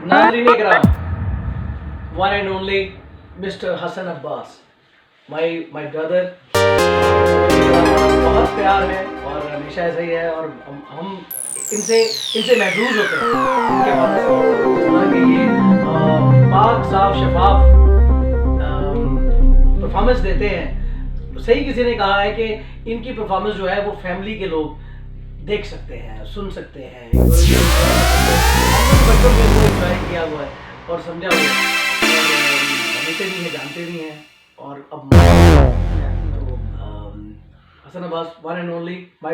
नाज़रीन इकराम, one and only Mr. Hasan Abbas, my brother, बहुत प्यार है और हमेशा ऐसा ही है। और हम इनसे महफूज होते हैं इनके बाद से। हालांकि ये पाक साफ शफाफ परफॉर्मेंस देते हैं। सही किसी ने कहा है कि इनकी परफॉर्मेंस जो है वो फैमिली के लोग देख सकते हैं, सुन सकते हैं। हमने बच्चों के लिए एंजॉय किया हुआ है और समझा हुआ है, और समझते भी हैं, जानते भी हैं। और अब तो Hasan Abbas, one and only my